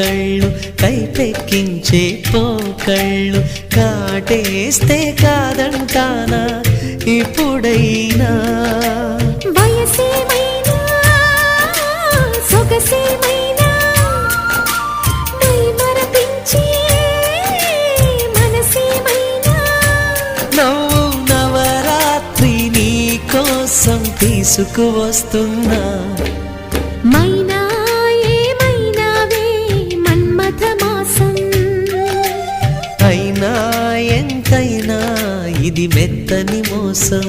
కళ్ళు కైపెక్కించే పోకళ్ళు కాటేస్తే కాదంటానా ఇప్పుడైనా వయసేమైనా సొగసేమైనా మరపించే మనసేమైనా నవ్వు నవరాత్రి నీ కోసం తీసుకువస్తున్నా మైనా ఏమైనావే మన్మథ మాసం అయినా ఎంతైనా ఇది మెత్తని మోసం